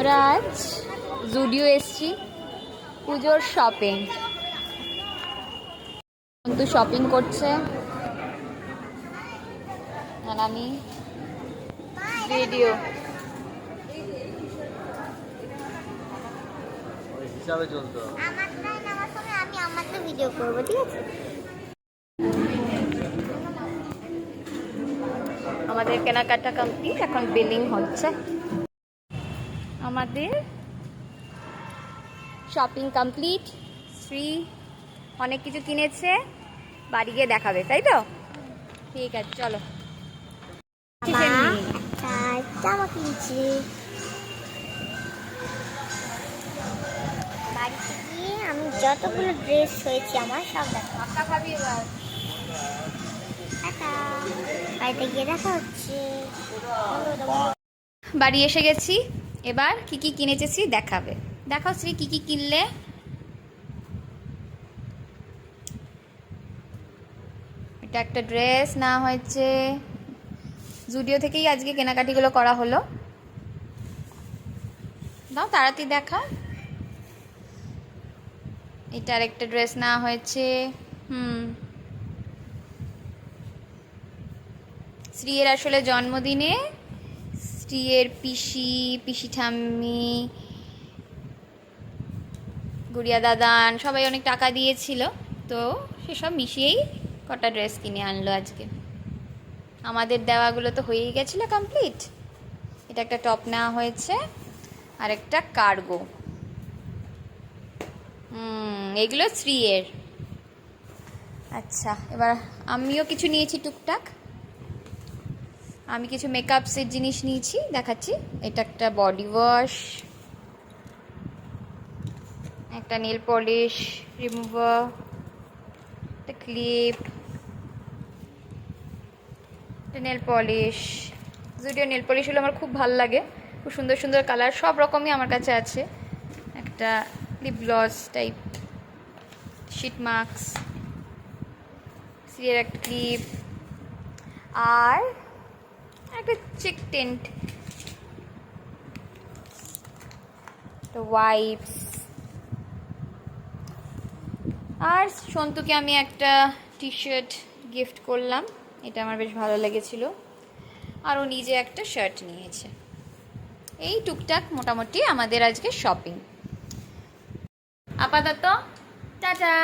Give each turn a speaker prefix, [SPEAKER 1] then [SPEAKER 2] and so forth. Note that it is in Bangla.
[SPEAKER 1] আমরা আজ জুডিও এসছি পুজোর শপিং। কিন্তু শপিং করছে আর আমি ভিডিও
[SPEAKER 2] হিসাবে চলতো।
[SPEAKER 3] আমি আমাদের ভিডিও করব, ঠিক আছে?
[SPEAKER 1] আমাদের কেনাকাটা কমপ্লিট, এখন বিলিং হচ্ছে। আমাদের শপিং কমপ্লিট। শ্রী অনেক কিছু কিনেছে, বাড়ি গিয়ে দেখাবে, তাই তো? ঠিক আছে, চলো।
[SPEAKER 3] জামা কিনছি, বাড়িতে গিয়ে আমি যতগুলো ড্রেস হয়েছে আমার সব বাড়িতে গিয়ে দেখা হচ্ছে।
[SPEAKER 1] বাড়ি এসে গেছি, এবার কি কি কিনেছি দেখাবে। দেখাও শ্রী, কি কি কিনলে? এটা একটা ড্রেস না হয়েছে, জুডিও থেকেই আজকে কেনাকাটিগুলো করা হলো। দাও তাড়াতাড়ি দেখা। এটা আরেকটা ড্রেস না হয়েছে। শ্রীয়ের আসলে জন্মদিনে শ্রীয়ের পিসি ঠাম্মি, গুড়িয়া দাদান সবাই অনেক টাকা দিয়েছিল, তো সেসব মিশিয়েই কটা ড্রেস কিনে আনলো আজকে। আমাদের দেওয়াগুলো তো হয়েই গেছিলো কমপ্লিট। এটা একটা টপ নেওয়া হয়েছে আর একটা কার্গো। এগুলো শ্রীয়ের। আচ্ছা, এবার আমিও কিছু নিয়েছি টুকটাক। আমি কিছু মেকআপসের জিনিস নিয়েছি, দেখাচ্ছি। এটা একটা বডি ওয়াশ, একটা নেল পলিশ রিমুভার, একটা ক্লিপ, একটা নেল পলিশ। যদিও নেল পলিশগুলো আমার খুব ভালো লাগে, খুব সুন্দর সুন্দর কালার, সব রকমই আমার কাছে আছে। একটা lip gloss type, sheet mask, সিরিয়ার একটা ক্লিপ, আর একটা চেক টেন্ট, ওয়াইপস। আর সন্তুকে আমি একটা টি শার্ট গিফট করলাম, এটা আমার বেশ ভালো লেগেছিল। আর ও নিজে একটা শার্ট নিয়েছে। এই টুকটাক মোটামুটি আমাদের আজকে শপিং। আপাতত টাটা।